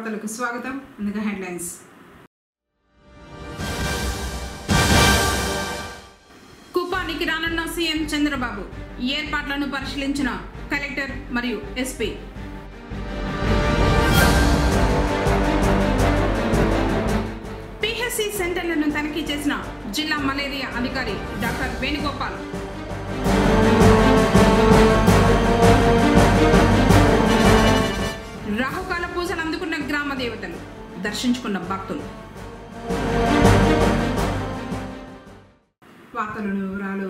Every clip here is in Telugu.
వార్తలకు స్వాగతం. ముందుగా హెడ్లైన్స్. కుప్పానికి రానున్న సీఎం చంద్రబాబు ఏర్పాట్లను పరిశీలించిన కలెక్టర్ మరియు ఎస్పీ. పిహెచ్సి సెంటర్లను తనిఖీ చేసిన జిల్లా మలేరియా అధికారి డాక్టర్ వేణుగోపాల్. రాహుకాల పూజలు అందుకున్న గ్రామ దేవతలు, దర్శించుకున్న భక్తులు. వార్తల వివరాలు.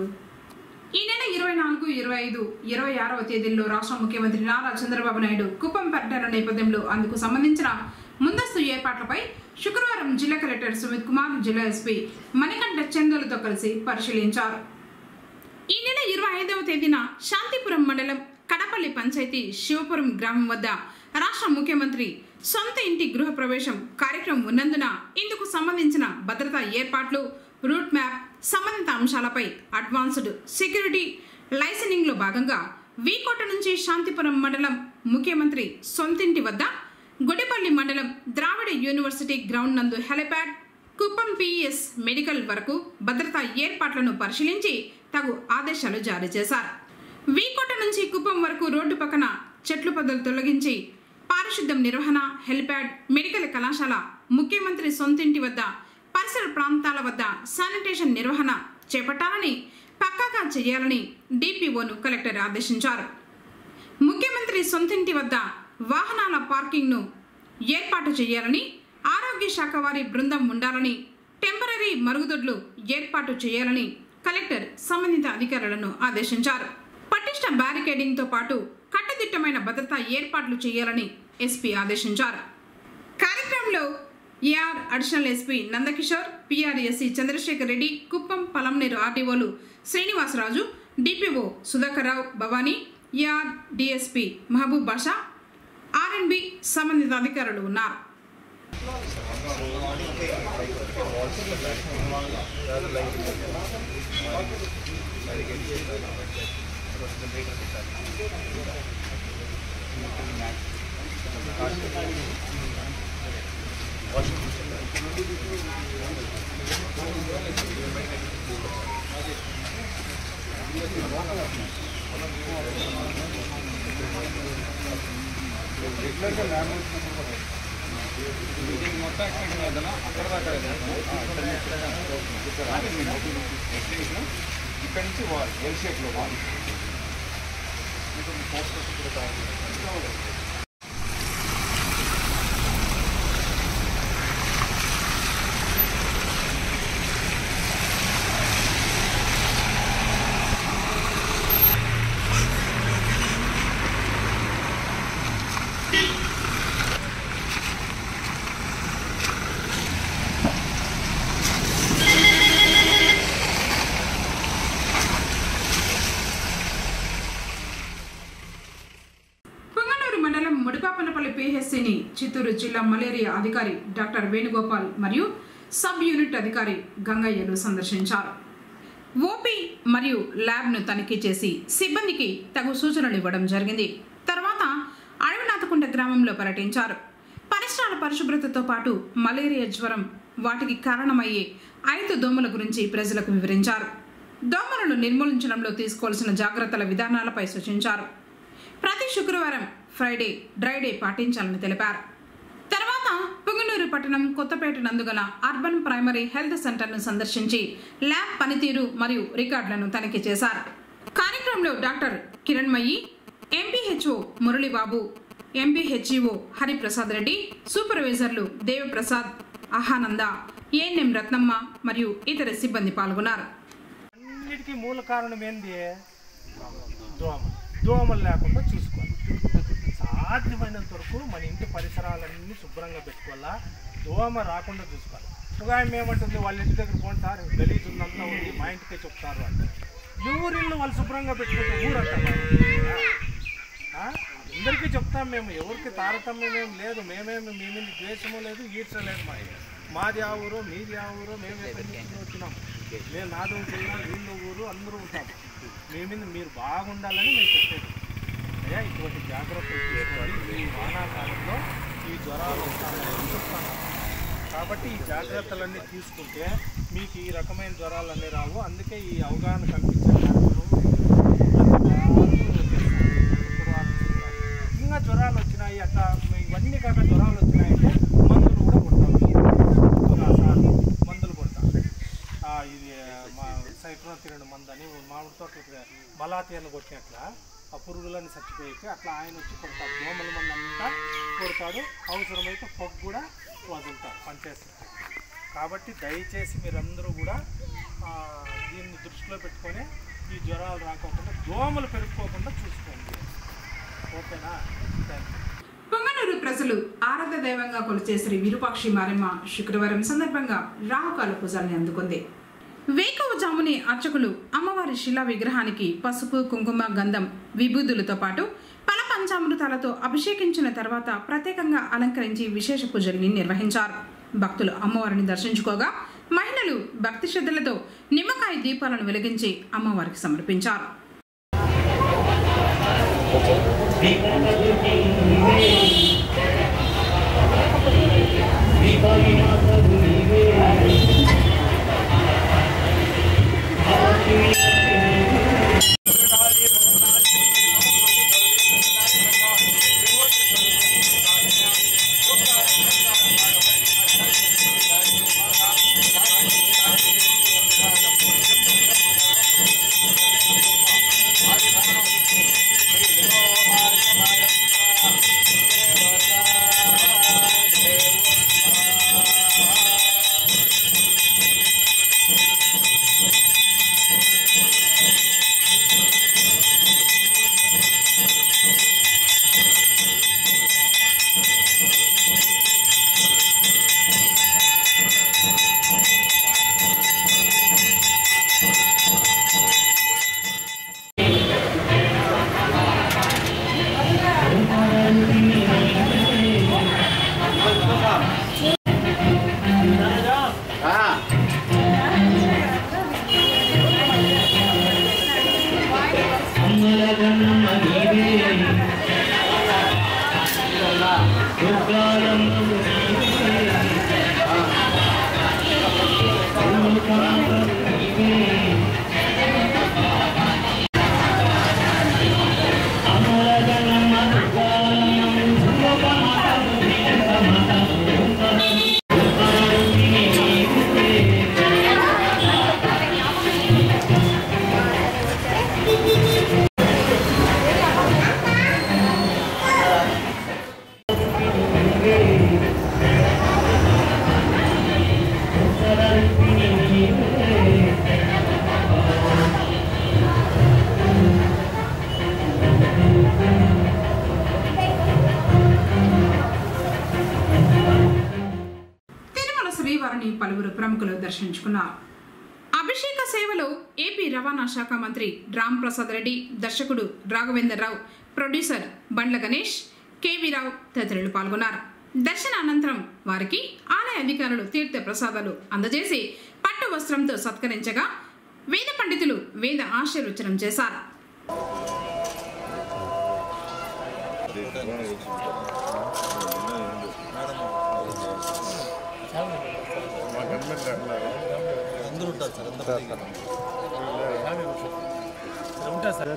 ఈ నెల 24, 25, 26వ తేదీల్లో రాష్ట్ర ముఖ్యమంత్రి నారా చంద్రబాబు నాయుడు కుప్పం పర్యటన నేపథ్యంలో అందుకు సంబంధించిన ముందస్తు ఏర్పాట్లపై శుక్రవారం జిల్లా కలెక్టర్ సుమిత్ కుమార్, జిల్లా ఎస్పీ మణికంఠ చందులతో కలిసి పరిశీలించారు. ఈ నెల 25వ తేదీన శాంతిపురం మండలం కడపల్లి పంచాయతీ శివపురం గ్రామం వద్ద రాష్ట్ర ముఖ్యమంత్రి సొంత ఇంటి గృహ ప్రవేశం కార్యక్రమం ఉన్నందున ఇందుకు సంబంధించిన భద్రతా ఏర్పాట్లు, రూట్ మ్యాప్, సంబంధిత అంశాలపై అడ్వాన్స్డ్ సెక్యూరిటీ లైసెన్సింగ్ లో భాగంగా వీకోట నుంచి శాంతిపురం మండలం ముఖ్యమంత్రి సొంతింటి వద్ద గొడిపల్లి మండలం ద్రావిడ యూనివర్సిటీ గ్రౌండ్ నందు హెలిప్యాడ్, కుప్పం పిఎస్ మెడికల్ వరకు భద్రతా ఏర్పాట్లను పరిశీలించి తగు ఆదేశాలు జారీ చేశారు. వీకోట నుంచి కుప్పం వరకు రోడ్డు పక్కన చెట్లు పొదలు తొలగించి పారిశుద్ధ్యం నిర్వహణ, హెలిప్యాడ్, మెడికల్ కళాశాల, ముఖ్యమంత్రి సొంతింటి వద్ద పరిసర ప్రాంతాల వద్ద శానిటేషన్ నిర్వహణ చేపట్టాలని, పక్కాగా చేయాలని డిపిఓను కలెక్టర్ ఆదేశించారు. ముఖ్యమంత్రి సొంతింటి వద్ద వాహనాల పార్కింగ్ను ఏర్పాటు చేయాలని, ఆరోగ్య శాఖ వారి బృందం ఉండాలని, టెంపరరీ మరుగుదొడ్లు ఏర్పాటు చేయాలని కలెక్టర్ సంబంధిత అధికారులను ఆదేశించారు. పటిష్ట బ్యారికేడింగ్తో పాటు కట్టుదిట్టమైన భద్రతా ఏర్పాట్లు చేయాలని ఎస్పీ ఆదేశించారు. కార్యక్రమంలో ఏఆర్ అడిషనల్ ఎస్పీ నందకిషోర్, పిఆర్ఎస్సి చంద్రశేఖర్ రెడ్డి, కుప్పం పలంనేరు ఆర్డీఓలు Srinivasaraju, DPO Sudhakar Rao, Bhavani, AR DSP Mahaboob Basha, R and B సంబంధిత అధికారులు ఉన్నారు. ఇక్కడ నుంచి వాల్ ఎల్ షేప్లో వాల్ పిహెచ్సిని చిత్తూరు జిల్లా మలేరియా అధికారి డాక్టర్ వేణుగోపాల్ మరియు సబ్ యూనిట్ అధికారి గంగయ్యలు సందర్శించారు. ఓపీ మరియు ల్యాబ్ను తనిఖీ చేసి సిబ్బందికి తగు సూచనలు ఇవ్వడం జరిగింది. తర్వాత అడవినాథకుంట గ్రామంలో పర్యటించారు. పరిసరాల పరిశుభ్రతతో పాటు మలేరియా జ్వరం, వాటికి కారణమయ్యే 5 దోమల గురించి ప్రజలకు వివరించారు. దోమలను నిర్మూలించడంలో తీసుకోవాల్సిన జాగ్రత్తల విధానాలపై సూచించారు. ప్రతి శుక్రవారం ఫ్రైడే డ్రై డే పాటించాలని తెలిపారు. తర్వాత పుంగనూరు పట్టణం కొత్తపేట నందుగల అర్బన్ ప్రైమరీ హెల్త్ సెంటర్ను సందర్శించి ల్యాబ్ పనితీరు మరియు రికార్డులను తనిఖీ చేశారు. కార్యక్రమంలో doctor Kiranmayi, MPHO Muralibabu, MPHEO Hariprasad Reddy, సూపర్వైజర్లు దేవప్రసాద్, ఆహానంద, ఏఎన్ఎం రత్నమ్మ మరియు ఇతర సిబ్బంది పాల్గొన్నారు. అన్నిటికీ మూల కారణం ఏంది? దోమలు లేకుండా చూసుకోవాలి. సాధ్యమైనంత వరకు మన ఇంటి పరిసరాలన్నీ శుభ్రంగా పెట్టుకోవాలా, దోమ రాకుండా చూసుకోవాలి. ఒక ఆమె ఏమంటుంది, వాళ్ళ ఇంటి దగ్గర పోండి సార్ గలీజ్ ఉందంతా ఉంది, మా ఇంటికే చెప్తారు అంటే ఎవరిల్లు వాళ్ళు శుభ్రంగా పెట్టుకుంటే ఊరంతా అందరికీ చెప్తాం మేము. ఎవరికి తారతమ్యం ఏం లేదు. మేమేమి మీ మీద ద్వేషము లేదు, ఈడ్చలేదు. మాది ఆ ఊరు, మీది ఆ ఊరు, మేమే వచ్చినాం. మేము నాదో జిల్లా, వీళ్ళు ఊరు, అందరూ ఉంటాం. మీ మీద మీరు బాగుండాలని మేము చెప్పేది. అయ్యా ఇటువంటి జాగ్రత్తలు తీసుకోవాలి. ఈ వానాకాలంలో ఈ జ్వరాలు వస్తాయని చెప్తాను. కాబట్టి ఈ జాగ్రత్తలన్నీ తీసుకుంటే మీకు ఈ రకమైన జ్వరాలన్నీ రావు. అందుకే ఈ అవగాహన కల్పించే ఇంకా జ్వరాలు వచ్చినాయి అట్లా ఇవన్నీ కాక జ్వరాలు వచ్చినాయంటే మందులు కూడా కొడతాం. మందులు కొడతాం. ఇది మా సైక్లోతిరిన్ మందు అని మామిడి తోట మలాతీయను కొట్టినట్లా ఆ పురుగులన్నీ చచ్చిపోయి అట్లా ఆయన వచ్చి కొడతాడు. దోమల మంది అంతా కొడతాడు. అవసరమైతే పొగ కూడా వదులుతాడు, పనిచేస్తాడు. కాబట్టి దయచేసి మీరందరూ కూడా దీన్ని దృష్టిలో పెట్టుకొని ఈ జ్వరాలు రాకోకుండా దోమలు పెరుగుకోకుండా చూసుకోండి. ఓకేనా? పొంగనూరు ప్రజలు ఆరాధ దైవంగా కొలిచే శ్రీ విరూపాక్షి మారెమ్మ శుక్రవారం సందర్భంగా రాహుకాల పూజల్ని అందుకుంది. వేకువజాముని అర్చకులు అమ్మవారి శిలా విగ్రహానికి పసుపు, కుంకుమ, గంధం, విభూదులతో పాటు పల పంచామృతాలతో అభిషేకించిన తర్వాత ప్రత్యేకంగా అలంకరించి విశేష పూజల్ని నిర్వహించారు. భక్తులు అమ్మవారిని దర్శించుకోగా మహిళలు భక్తి శ్రద్ధలతో నిమ్మకాయ దీపాలను వెలిగించి అమ్మవారికి సమర్పించారు. పలువురు ప్రముఖులు దర్శించుకున్నారు. అభిషేక సేవలో ఏపీ రవాణా శాఖ మంత్రి రామ్ ప్రసాద్ రెడ్డి, దర్శకుడు రాఘవేందర్ రావు, ప్రొడ్యూసర్ బండ్ల గణేష్, కేవీ రావు తదితరులు పాల్గొన్నారు. దర్శన అనంతరం వారికి ఆలయ అధికారులు తీర్థ ప్రసాదాలు అందజేసి పట్టు వస్త్రంతో సత్కరించగా వేద పండితులు వేద ఆశీర్వచనం చేశారు. అందరూ ఉంటారు సార్, ఉంటా సార్.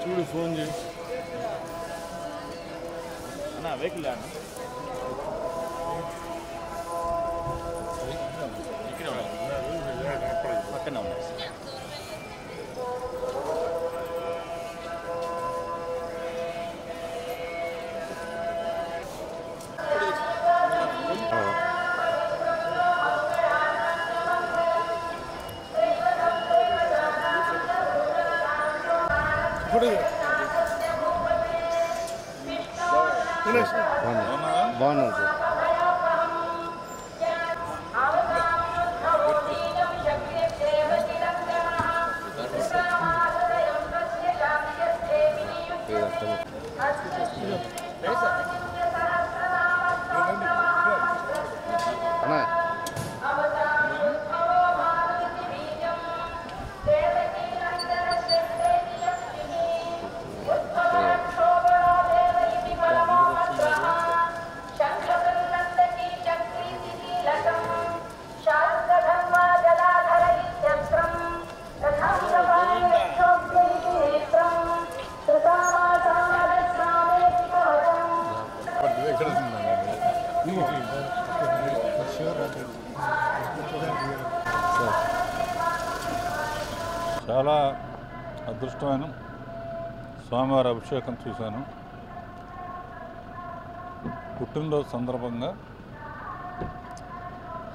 చూడు ఫోన్ చేయి అన్న వెహికల్ పక్కన ఉన్నాయి. బాగున్నాను సార్. ఇష్టమైన స్వామివారి అభిషేకం చూశాను. పుట్టినరోజు సందర్భంగా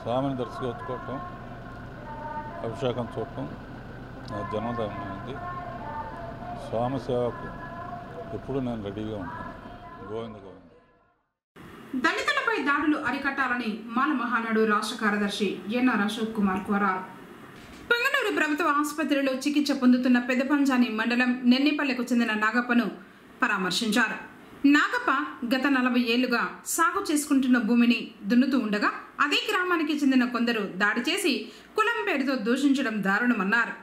స్వామిని దర్శించుకోవటం, అభిషేకం చూడటం నా జన్మదినమైంది. స్వామి సేవకు ఎప్పుడు నేను రెడీగా ఉంటాను. గోవింద గోవింద. దళితులపై దాడులు అరికట్టాలని మాల మహానాడు రాష్ట్ర కార్యదర్శి ఎన్ఆర్ అశోక్ కుమార్ కోరారు. పొంగనూరు ప్రభుత్వ ఆసుపత్రిలో చికిత్స పొందుతున్న పెదపంజాని మండలం నెన్నిపల్లెకు చెందిన నాగప్పను పరామర్శించారు. నాగప్ప గత 40 ఏళ్లుగా సాగు చేసుకుంటున్న భూమిని దున్నుతూ ఉండగా అదే గ్రామానికి చెందిన కొందరు దాడి చేసి కులం పేరుతో దూషించడం దారుణమన్నారు.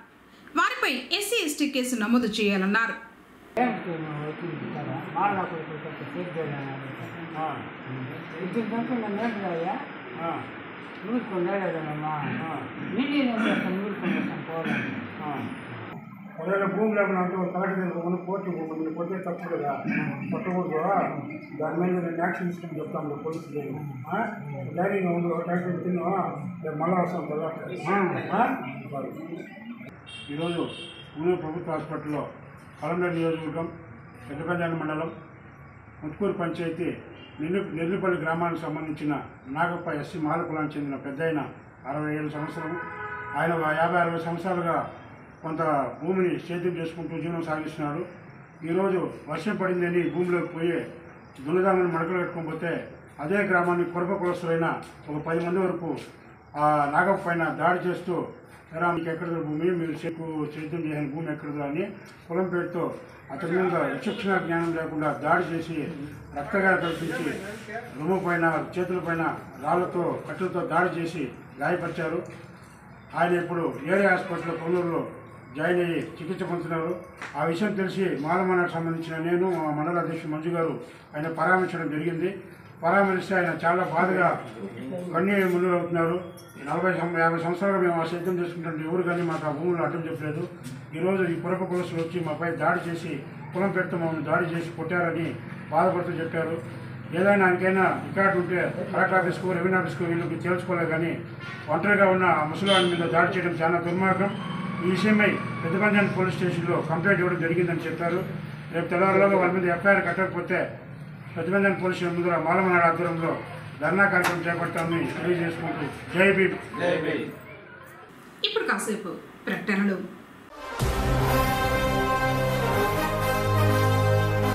వారిపై ఎస్సీ ఎస్టీ కేసు నమోదు చేయాలన్నారు. ఒకవేళ భూమి లేకుండా కలెక్టర్ కోర్టు కొట్టే తప్పు కదా, కొట్టకూడదు. దాని మీద నేను యాక్షన్ తీసుకుని చెప్తాను పోలీసులు. ధైర్యంగా ఉండు, ట్యాక్టర్ తిన్నా మళ్ళా వస్తాం కదా. ఈరోజు పూణే ప్రభుత్వ హాస్పిటల్లో కలంబర్ నియోజకవర్గం పెద్దపంజాని మండలం ముత్కూరు పంచాయతీ నెల్లిపల్లి గ్రామానికి సంబంధించిన నాగప్ప ఎస్సీ మాల కులానికి చెందిన పెద్దయిన 67 సంవత్సరం. ఆయన 50-60 సంవత్సరాలుగా కొంత భూమిని సేద్యం చేసుకుంటూ జీవనం సాగిస్తున్నాడు. ఈరోజు వర్షం పడిందని భూమిలోకి పోయి దున్నదామని మడకలు కట్టుకొని పోతే అదే గ్రామాన్ని కొరప కులస్తులైన ఒక 10 మంది వరకు ఆ నాగప్ప పైన దాడి చేస్తూ, ఎరా మీకు ఎక్కడదో భూమి, మీరు సేద్యం చేసిన భూమి ఎక్కడదో అని కులం పేరుతో అతని మీద విచక్షణ జ్ఞానం లేకుండా దాడి చేసి రక్తగాయ కల్పించి రొమ్ము పైన చేతులపైన రాళ్లతో కట్టెలతో దాడి చేసి గాయపరిచారు. ఆయన ఇప్పుడు ఏరియా హాస్పిటల్లో పొంగనూరులో జాయిన్ అయ్యి చికిత్స పొందుతున్నారు. ఆ విషయం తెలిసి మాలమనాకు సంబంధించిన నేను మా మండల అధ్యక్షుడు మంజు గారు ఆయన పరామర్శించడం జరిగింది. పరామర్శిస్తే ఆయన చాలా బాధగా కన్నీరు ముందు అవుతున్నారు. 40-50 సంవత్సరాలుగా మేము ఆ సేద్యం చేసుకుంటుంటే ఎవరు కానీ మాకు ఆ భూములు అడ్డం చెప్పలేదు. ఈరోజు ఈ పురప కులసులు వచ్చి మాపై దాడి చేసి కులం పెడుతూ మమ్మల్ని దాడి చేసి కొట్టారని బాధపడుతూ చెప్పారు. ఏదైనా ఆయనకైనా రికార్డు ఉంటే కలెక్టర్ ఆఫీస్కు, రెవెన్యూ ఆఫీస్కు వీళ్ళకి తేల్చుకోలేదు. కానీ ఒంటరిగా ఉన్న ముసలివాడి మీద దాడి చేయడం చాలా దుర్మార్గం. ఈ విషయమై పెద్దపంజాని పోలీస్ స్టేషన్లో కంప్లైంట్ ఇవ్వడం జరిగిందని చెప్పారు. రేపు తెల్లవారులోగా వాళ్ళ మీద ఎఫ్ఐఆర్ కట్టకపోతే పెద్దపంజాని పోలీస్ స్టేషన్ ముందర మాలమనాడు ఆధ్వర్యంలో ధర్నా కార్యక్రమం చేపట్టామని తెలియజేసుకుంటూ జై భీమ్. ఇప్పుడు కాసేపు ప్రకటనలు.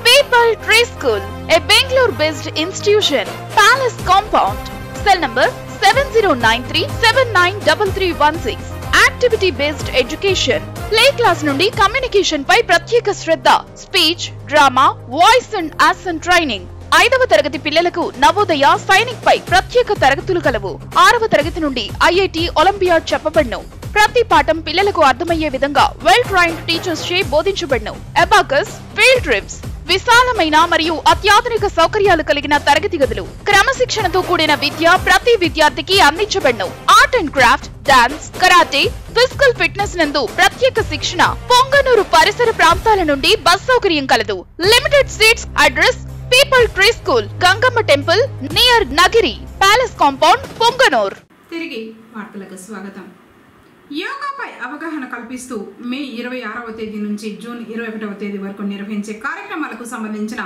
People Tree School, a Bangalore-based institution, Palace Compound, cell number 7093793316. Activity-based education, play class నుండి communication పై ప్రత్యేక శ్రద్ధ, speech, drama, voice and accent training. 5వ తరగతి పిల్లలకు నవోదయ సైనిక్ పై ప్రత్యేక తరగతులు కలవు. 6వ తరగతి నుండి ఐఐటి ఒలింపియాడ్ చెప్పబడును. ప్రతి పాఠం పిల్లలకు అర్థమయ్యే విధంగా వెల్ ట్రైన్డ్ టీచర్స్ చే బోధించబడును. అబాకస్, ఫీల్డ్ ట్రిప్స్, విశాలమైన మరియు అత్యాధునిక సౌకర్యాలు కలిగిన తరగతి గదులు, క్రమశిక్షణతో కూడిన విద్య ప్రతి విద్యార్థికి అందించబడును. Art and craft, dance, karate, physical fitness నందు ప్రత్యేక శిక్షణ. పొంగనూరు పరిసర ప్రాంతాల నుండి బస్ సౌకర్యం కలదు. Limited seats. Address peepal tree school, Gangamma temple near Nagiri, palace compound, Punganur. తిరిగి వార్తలకు స్వాగతం. యోగాపై అవగాహన కల్పిస్తూ మే 26వ తేదీ నుంచి జూన్ 21వ తేదీ వరకు నిర్వహించే కార్యక్రమాలకు సంబంధించిన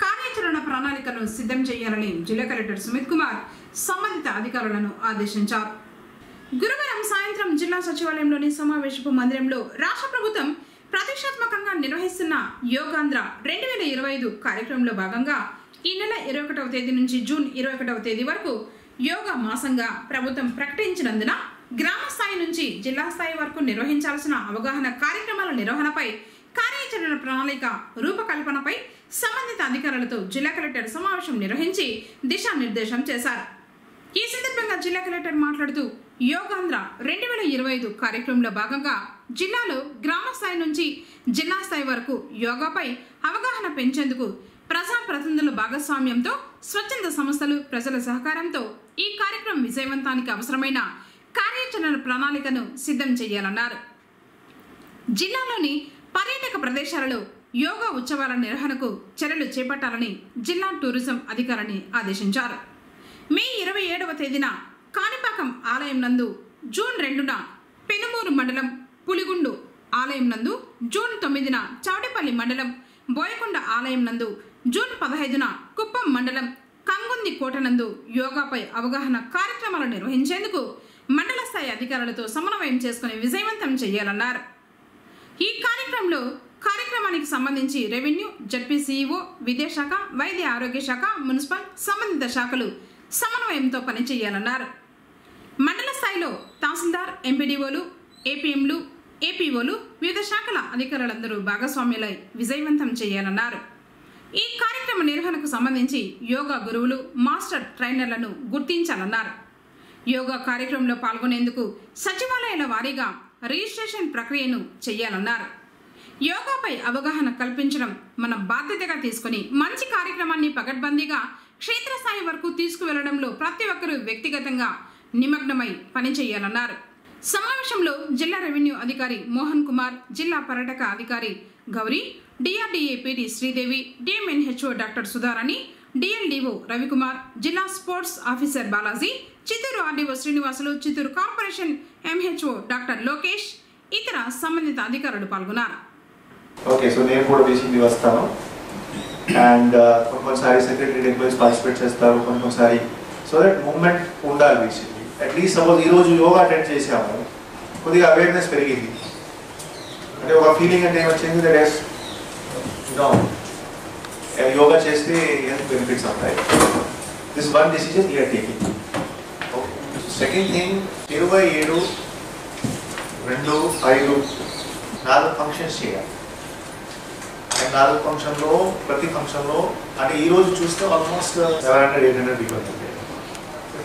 కార్యాచరణ ప్రణాళికను సిద్ధం చేయాలని జిల్లా కలెక్టర్ సుమిత్ కుమార్ సంబంధిత అధికారులను ఆదేశించారు. గురువారం సాయంత్రం జిల్లా సచివాలయంలోని సమావేశపు మందిరంలో రాష్ట్ర ప్రభుత్వం ప్రతిష్టాత్మకంగా నిర్వహిస్తున్న యోగాంధ్ర 2025 కార్యక్రమంలో భాగంగా ఈ నెల 21వ తేదీ నుంచి జూన్ 21వ తేదీ వరకు యోగా మాసంగా ప్రభుత్వం ప్రకటించినందున గ్రామ స్థాయి నుంచి జిల్లా స్థాయి వరకు నిర్వహించాల్సిన అవగాహన కార్యక్రమాల నిర్వహణపై కార్యాచరణ ప్రణాళిక రూపకల్పనపై సంబంధిత అధికారులతో జిల్లా కలెక్టర్ సమావేశం నిర్వహించి దిశానిర్దేశం చేశారు. ఈ సందర్భంగా జిల్లా కలెక్టర్ మాట్లాడుతూ యోగాంధ్ర 2025 కార్యక్రమంలో భాగంగా జిల్లాలో గ్రామ స్థాయి నుంచి జిల్లా స్థాయి వరకు యోగాపై అవగాహన పెంచేందుకు ప్రజాప్రతినిధుల భాగస్వామ్యంతో స్వచ్ఛంద సంస్థలు ప్రజల సహకారంతో ఈ కార్యక్రమం విజయవంతానికి అవసరమైన కార్యాచరణ ప్రణాళికను సిద్ధం చేయాలన్నారు. జిల్లాలోని పర్యాటక ప్రదేశాలలో యోగా ఉత్సవాల నిర్వహణకు చర్యలు చేపట్టాలని జిల్లా టూరిజం అధికారిని ఆదేశించారు. మే 27వ తేదీన కాణిపాకం ఆలయం నందు, జూన్ 2న పెనుమూరు మండలం పులిగుండు ఆలయం నందు జూన్ 9న చౌడేపల్లి మండలం బోయకొండ ఆలయం నందు జూన్ 15న కుప్పం మండలం కంగుంది కోటనందు యోగాపై అవగాహన కార్యక్రమాలు నిర్వహించేందుకు మండల స్థాయి అధికారులతో సమన్వయం చేసుకుని విజయవంతం చేయాలన్నారు. ఈ కార్యక్రమానికి సంబంధించి రెవెన్యూ, జడ్పీసీఈఓ, విద్యాశాఖ, వైద్య ఆరోగ్య శాఖ, మున్సిపల్ సంబంధిత శాఖలు సమన్వయంతో పనిచేయాలన్నారు. మండల స్థాయిలో తహసీల్దార్, ఎంపీడీఓలు, ఏపీఎంలు, ఏపీఓలు, వివిధ శాఖల అధికారులందరూ భాగస్వామ్యులై విజయవంతం చేయాలన్నారు. ఈ కార్యక్రమ నిర్వహణకు సంబంధించి యోగా గురువులు, మాస్టర్ ట్రైనర్లను గుర్తించాలన్నారు. యోగా కార్యక్రమంలో పాల్గొనేందుకు సచివాలయాల వారీగా రిజిస్ట్రేషన్ ప్రక్రియను చేయాలన్నారు. యోగాపై అవగాహన కల్పించడం మన బాధ్యతగా తీసుకుని మంచి కార్యక్రమాన్ని పకడ్బందీగా క్షేత్రస్థాయి వరకు తీసుకువెళ్లడంలో ప్రతి ఒక్కరూ వ్యక్తిగతంగా నిమగ్నమై పనిచేయాలన్నారు. సమావేశంలో జిల్లా రెవెన్యూ అధికారి మోహన్ కుమార్, జిల్లా పర్యాటక అధికారి Gauri, DRDA PD Sridevi, DMNHO doctor Sudharani, DLDO Ravikumar, జిల్లా sports officer Balaji, Chittoor RDO Srinivasulu, Chittoor corporation MHO doctor Lokesh, ఇతర సంబంధిత అధికారులు పాల్గొన్నారు. ఓకే, సో నేను కూడా బేసిక్లీ వస్తాను. అండ్ కొన్నిసారి సెక్రటరీ ఎంప్లాయీస్ పార్టిసిపేట్ చేస్తారు, కొన్నిసారి సో దట్ మూమెంట్ ఉండాలి. బేసిక్లీ అట్లీస్ట్ సపోజ్ ఈరోజు యోగా అటెండ్ చేసాము, కొద్దిగా అవేర్నెస్ పెరిగింది అంటే ఒక ఫీలింగ్ అంటే ఏమొచ్చింది, దట్ ఈస్ యోగా చేస్తే హెల్త్ బెనిఫిట్స్ ఉంటాయి. దిస్ వన్ డిసిజన్ వీఆర్ టేకింగ్. సెకండ్ థింగ్, 27, 2, 5 4 ఫంక్షన్స్ చేయాలి. అండ్ 4 ఫంక్షన్లో ప్రతి ఫంక్షన్లో అంటే ఈరోజు చూస్తే ఆల్మోస్ట్ 700-800 పీపుల్ ఉంటాయి.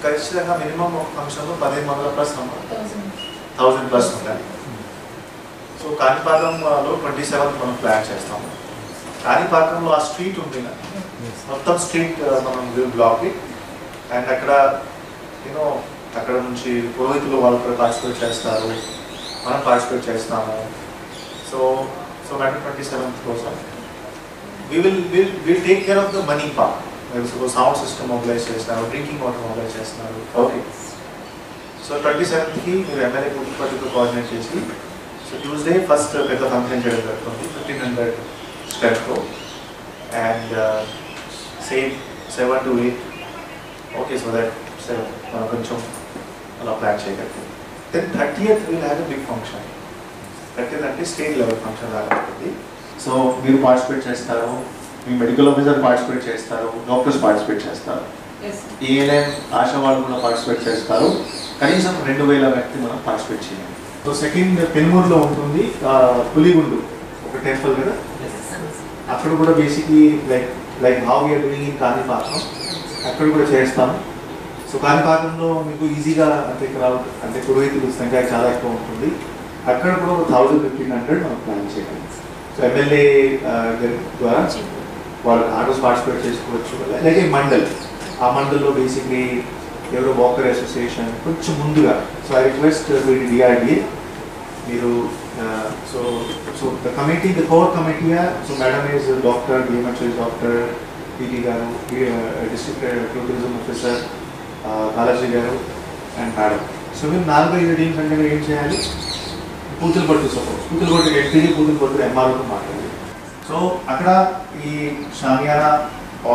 ఖచ్చితంగా మినిమం ఒక ఫంక్షన్లో 1500+ ఉండాలి. సో కాణిపాకంలో 27th మనం ప్లాన్ చేస్తాము. కాణిపాకంలో ఆ స్ట్రీట్ ఉంది, మొత్తం స్ట్రీట్ మనం బ్లాక్. అండ్ అక్కడ అక్కడ నుంచి పురోహితులు వాళ్ళు కూడా పార్టిసిపేట్ చేస్తారు, మనం పార్టిసిపేట్ చేస్తాము. సో 27th కోసం will take care of the money part. Sound system mobilize చేస్తున్నారు, డ్రింకింగ్ వాటర్ మొబిలైజ్ చేస్తున్నారు. ఓకే, సో 27th మీరు ఎమ్మెల్యే కుటుంబాలతో కోఆర్డినేట్ చేసి సో ట్యూస్డే ఫస్ట్ పెద్ద ఫంక్షన్ చేయడం జరుగుతుంది 1500 స్టెప్తో. And same 7 to 8. Okay, so that 7 మనం కొంచెం అలా ప్లాన్ చేయగలుగుతాం. Then 30th will have a big function. 30th అంటే స్టేట్ లెవెల్ ఫంక్షన్ లాగా ఉంటుంది. సో మీరు పార్టిసిపేట్ చేస్తారు, మీ మెడికల్ ఆఫీసర్ పార్టిసిపేట్ చేస్తారు, డాక్టర్స్ పార్టిసిపేట్ చేస్తారు, ఏఎన్ఎం ఆశా వాళ్ళు కూడా పార్టిసిపేట్ చేస్తారు. కనీసం 2000 వ్యక్తి మనం పార్టిసిపేట్ చేయాలి. సో సెకండ్ పెనుమూరులో ఉంటుంది పులిగుండు ఒక టెంపుల్ కదా, అక్కడ కూడా basically like how we are doing in Kanipakam అక్కడ కూడా చేస్తాము. సో కాణిపాకంలో మీకు ఈజీగా అంటే క్రౌడ్ అంటే పురోహితుల సంఖ్య చాలా ఎక్కువ ఉంటుంది. అక్కడ కూడా 1000-1500 మనం ప్లాన్ చేయాలి. సో ఎమ్మెల్యే ద్వారా వాళ్ళు ఆటోస్ పార్టిసిపేట్ చేసుకోవచ్చు. అలాగే ఆ మండల్లో బేసిక్లీ ఎవరో వాకర్ అసోసియేషన్ కొంచెం ముందుగా. సో ఐ రిక్వెస్ట్ డిఆర్డీఏ మీరు so the committee, the core committee, so madam is doctor, DMHO is doctor, PT గారు, డిస్ట్రిక్ట్ టూరిజం ఆఫీసర్ బాలాజీ గారు అండ్ మేడం. సో మేము 4-5 టీమ్స్ అంటే ఏం చేయాలి, పూతులపట్టు సపోజ్ పూతులపట్టు ఎల్పీడీ, పూతులపట్టు ఎంఆర్ఓతో మాట్లాడాలి. సో అక్కడ ఈ షామియానా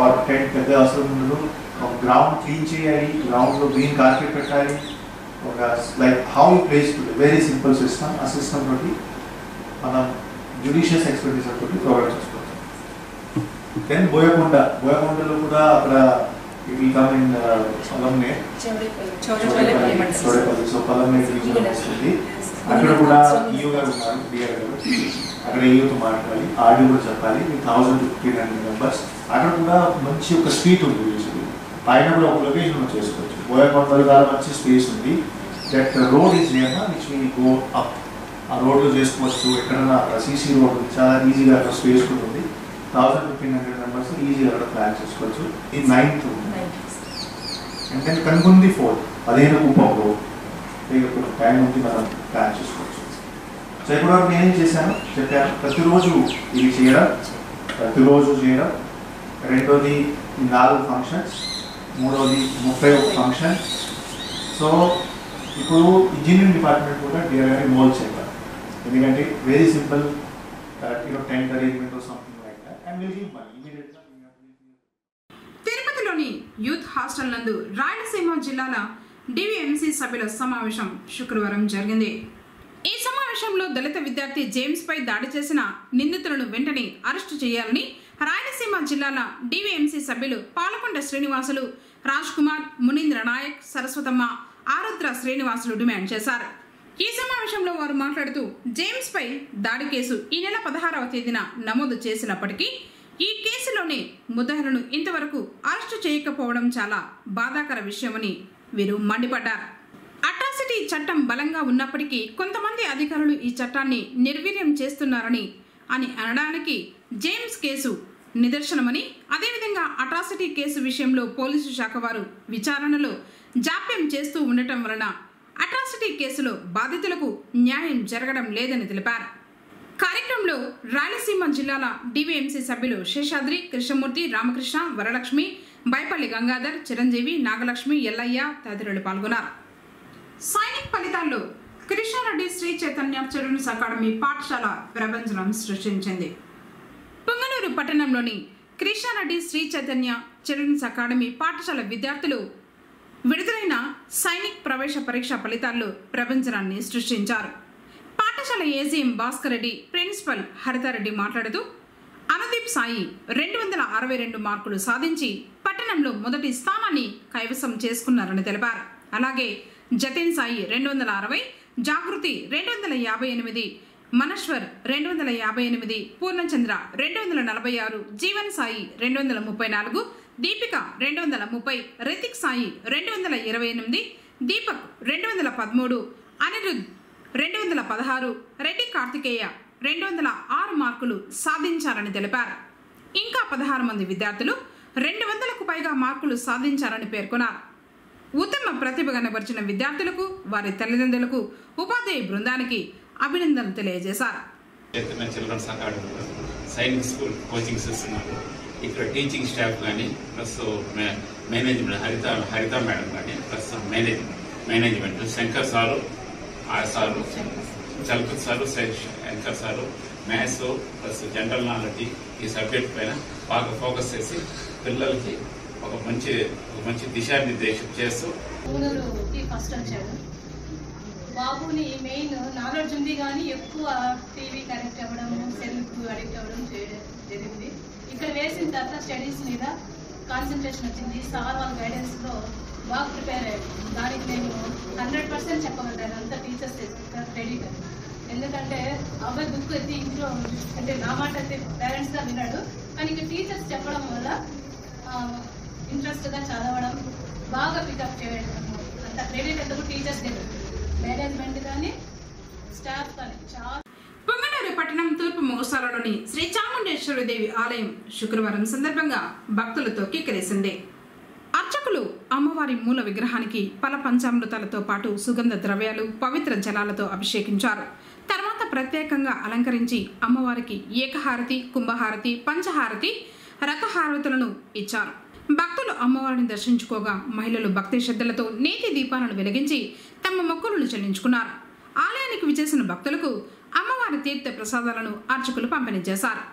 ఆర్ టెంట్ పెద్ద అవసరం ఉండదు. ఒక గ్రౌండ్ క్లీన్ చేయాలి, గ్రౌండ్లో గ్రీన్ కార్పెట్ పెట్టాలి. ఒక like how you place very simple system. ఆ సిస్టమ్ తోటి మనం జ్యుడిషియస్ ఎక్స్పెండిచర్ తోటి ప్రొవైడ్ చేసుకోవచ్చు. దెన్ బోయకొండలో కూడా అక్కడ ఇవి కమ్ ఇన్ పొలంనే చౌడేపల్లి. సో పొలంనే వస్తుంది. అక్కడ కూడా ఈయూ గారు ఉన్నారు, డిఆర్ గారు. అక్కడ ఈయూతో మాట్లాడాలి, ఆడియో కూడా చెప్పాలి. 1000-1500 మెంబర్స్. అక్కడ కూడా మంచి ఒక స్ట్రీట్ ఉంది, పైన కూడా ఒక లొకేషన్ చేసుకోవచ్చు. బోయకొండలో చాలా మంచి స్పేస్ ఉంది. That road is there which will go up. ఆ రోడ్లో చేసుకోవచ్చు. ఎక్కడన్నా సీసీ రోడ్ ఉంది, చాలా ఈజీగా అక్కడ స్పేస్ కూడా ఉంది. 1000-1500 మెంబర్స్ ఈజీగా అక్కడ ప్లాన్ చేసుకోవచ్చు. ఈ 9th అండ్ దెన్ కనుగొంది 4th 15 కుప్పం రోడ్ టైం ఉంది, మనం ప్లాన్ చేసుకోవచ్చు. సో ఇప్పుడు నేనేం చేశాను చెప్పాను, ప్రతిరోజు ఇది చేయడం, రెండోది 4 ఫంక్షన్స్, మూడోది 31 ఫంక్షన్. సో ఇప్పుడు ఇంజనీరింగ్ డిపార్ట్మెంట్ కూడా డిఆర్ఐ ఇన్వాల్వ్ చేయాలి. ఎందుకంటే very simple tent arrangement or something like that and will give money ఇమిడియట్‌గా. తిరుపతిలోని యూత్ హాస్టల్ నందు రాయలసీమ జిల్లాల డివిఎంసి సభ్యుల సమావేశం శుక్రవారం జరిగింది. ఈ సమావేశంలో దళిత విద్యార్థి జేమ్స్ పై దాడి చేసిన నిందితులను వెంటనే అరెస్టు చేయాలని రాయలసీమ జిల్లాల డివిఎంసి సభ్యులు పాలకొండ శ్రీనివాసులు, రాజ్ కుమార్, మునీంద్ర నాయక్, సరస్వతమ్మ, ఆరుద్ర శ్రీనివాసులు డిమాండ్ చేశారు. ఈ సమావేశంలో వారు మాట్లాడుతూ జేమ్స్ పై దాడి కేసు ఈ నెల 16వ తేదీన నమోదు చేసినప్పటికీ ఈ కేసులోనే ముద్దాయిలను ఇంతవరకు అరెస్టు చేయకపోవడం చాలా బాధాకర విషయమని వీరు మండిపడ్డారు. అట్రాసిటీ చట్టం బలంగా ఉన్నప్పటికీ కొంతమంది అధికారులు ఈ చట్టాన్ని నిర్వీర్యం చేస్తున్నారని అనడానికి జేమ్స్ కేసు నిదర్శనమని, అదేవిధంగా అట్రాసిటీ కేసు విషయంలో పోలీసు శాఖ వారు విచారణలో జాప్యం చేస్తూ ఉండటం వలన అట్రాసిటీ కేసులో బాధితులకు న్యాయం జరగడం లేదని తెలిపారు. కార్యక్రమంలో రాయలసీమ జిల్లాల డివిఎంసి సభ్యులు శేషాద్రి, కృష్ణమూర్తి, రామకృష్ణ, వరలక్ష్మి, బైపల్లి గంగాధర్, చిరంజీవి, నాగలక్ష్మి, ఎల్లయ్య తదితరులు పాల్గొన్నారు. సైనిక్ ఫలితాల్లో కృష్ణారెడ్డి శ్రీ చైతన్య చిల్డ్రన్స్ అకాడమీ పాఠశాల ప్రభంజనం సృష్టించింది. పొంగనూరు పట్టణంలోని కృష్ణారెడ్డి శ్రీ చైతన్య చిల్డ్రన్స్ అకాడమీ పాఠశాల విద్యార్థులు విడుదలైన సైనిక్ ప్రవేశ పరీక్ష ఫలితాల్లో ప్రభంజనాన్ని సృష్టించారు. పాఠశాల ఏజీఎం భాస్కర్ రెడ్డి, ప్రిన్సిపల్ హరితారెడ్డి మాట్లాడుతూ అనుదీప్ సాయి 262 మార్కులు సాధించి పట్టణంలో మొదటి స్థానాన్ని కైవసం చేసుకున్నారని తెలిపారు. అలాగే జతిన్ సాయి 260, జాగృతి 258, మనశ్వర్ 258, పూర్ణచంద్ర 246, జీవన్ సాయి 234, దీపిక 230, రితిక్ సాయి 228, దీపక్ 213, అనిరుద్ 216, రెడ్డి కార్తికేయ 206 మార్కులు సాధించారని తెలిపారు. ఇంకా 16 మంది విద్యార్థులు 200కు పైగా మార్కులు సాధించారని పేర్కొన్నారు. ఉత్తమ ప్రతిభ కనబరిచిన విద్యార్థులకు, వారి తల్లిదండ్రులకు, ఉపాధ్యాయ బృందానికి అభినందనలు తెలియజేశారు. చిల్డ్రన్స్ అకాడమీలో సైనిక్ స్కూల్ కోచింగ్ ఇస్తున్నారు. ఇక్కడ టీచింగ్ స్టాఫ్ కానీ ప్లస్ మేనేజ్మెంట్ హరిత మేడం కానీ ప్లస్ మేనేజ్మెంట్ శంకర్ సారు, ఆ sir, Chalpath sir, Shankar sir maths plus general knowledge ఈ సబ్జెక్ట్ పైన బాగా ఫోకస్ చేసి పిల్లలకి ఒక మంచి దిశానిర్దేశం చేస్తూ ఫస్ట్ వచ్చాడు. బాబుని మెయిన్ నాలెడ్జ్ ఉంది కానీ ఎక్కువ టీవీ కనెక్ట్ అవ్వడం, సెల్కు అడిక్ట్ అవ్వడం జరిగింది. ఇక్కడ వేసిన తర్వాత స్టడీస్ మీద కాన్సన్ట్రేషన్ వచ్చింది. సార్ వాళ్ళ గైడెన్స్లో బాగా ప్రిపేర్ అయ్యాడు. దానికి నేను 100% చెప్పగలను. అంతా టీచర్స్ క్రెడిట్. ఎందుకంటే అబ్బాయి బుక్ ఎత్తి ఇంట్లో అంటే నా మాట అయితే పేరెంట్స్గా విన్నాడు. కానీ ఇక్కడ టీచర్స్ చెప్పడం వల్ల ఇంట్రెస్ట్గా చదవడం, బాగా పికప్ చేయడం, అంత క్రెడిట్ ఎందుకు టీచర్స్ మేనేజ్మెంట్ కానీ స్టాఫ్ కానీ చాలా. పొంగనూరు పట్టణం తూర్పు మోసాలలోని శ్రీ చాముండేశ్వరిదేవి ఆలయం శుక్రవారం సందర్భంగా భక్తులతో కిక్కిరేసింది. అర్చకులు అమ్మవారి మూల విగ్రహానికి పల పంచామృతాలతో పాటు సుగంధ ద్రవ్యాలు, పవిత్ర జలాలతో అభిషేకించారు. తర్వాత ప్రత్యేకంగా అలంకరించి అమ్మవారికి ఏకహారతి, కుంభహారతి, పంచహారతి, రథహారతులను ఇచ్చారు. భక్తులు అమ్మవారిని దర్శించుకోగా మహిళలు భక్తి శ్రద్ధలతో నేతి దీపాలను వెలిగించి తమ మొక్కులను చెల్లించుకున్నారు. ఆలయానికి విచ్చేసిన భక్తులకు అమ్మవారి తీర్థ ప్రసాదాలను అర్చకులు పంపిణీ చేశారు.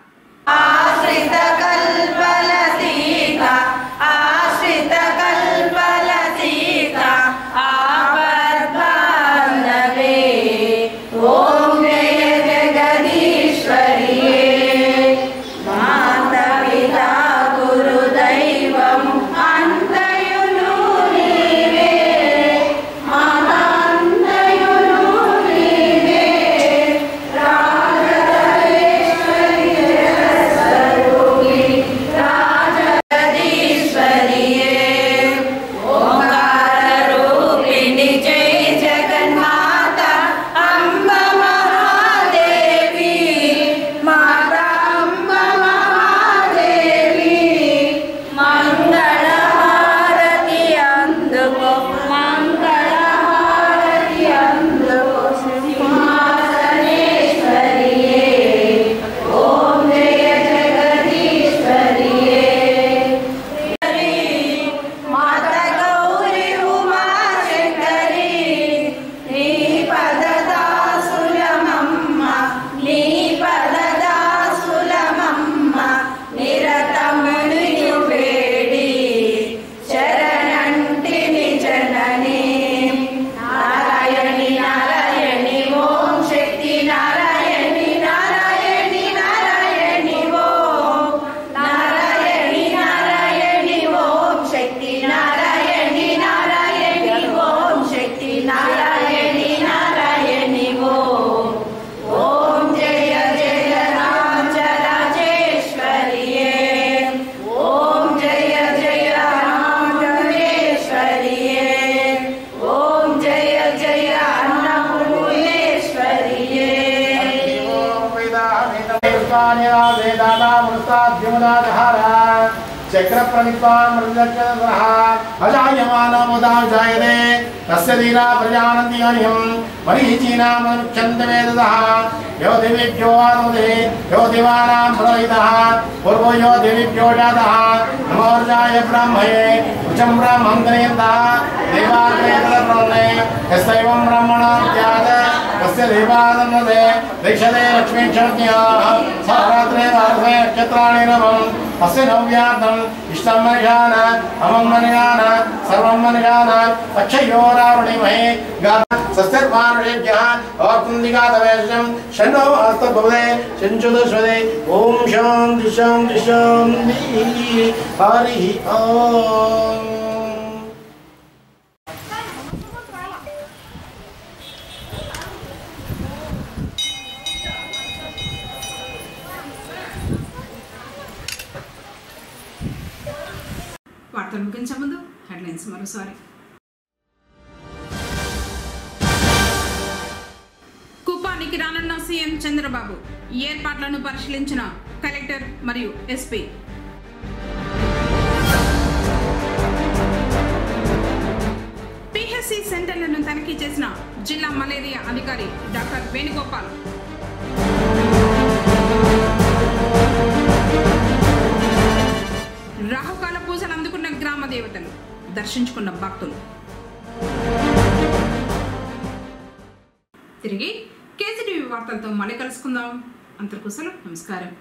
वेदाता मृताद्युमदाजहार चक्र प्रविद्वान् मृदक्षरः अजायमानमुदा जायते तस्य धीरा प्रजानन्दिगण्यं मरीचीनामनुच्छन्दवेदतः यो देवेभ्यो आनुदे यो देवानां पुरोहितः पूर्वो यो देवेभ्यो जातः नमोर्जाय ब्रह्मये उचं ब्रह्मं गणयन्तः देवाग्रेतरब्रह्मणे यस्यैवं ब्रह्मणां ध्यात तस्य देवानन्दे दीक्षते लक्ष्मीक्षणज्ञाः सहरात्रे वार्षे नक्षत्राणि नवम् अस्य नव्यार्थम् इष्टं मनिषान अमं मनिषान सर्वं मनिषान अक्षयोरावणिमहे सस्यर्वाणेभ्यः और्कुन्दिकादवेशं षण्णो हस्तभवदे शञ्चुदश्वदे ॐ शान्ति शान्ति शान्ति हरिः ॐ వార్తలు ముగించే ముందు హెడ్లైన్స్ మరోసారి. కుప్పానికి రానున్న సీఎం చంద్రబాబు ఏర్పాట్లను పరిశీలించిన కలెక్టర్ మరియు ఎస్పీ. పిహెచ్సి సెంటర్లను తనిఖీ చేసిన జిల్లా మలేరియా అధికారి డాక్టర్ వేణుగోపాల్. రాహుకాల పూజలు అందుకున్న గ్రామ దేవతలు, దర్శించుకున్న భక్తులు. తిరిగి కేసీటీవీ వార్తలతో మళ్ళీ కలుసుకుందాం. అంతవరకు సెలవు. నమస్కారం.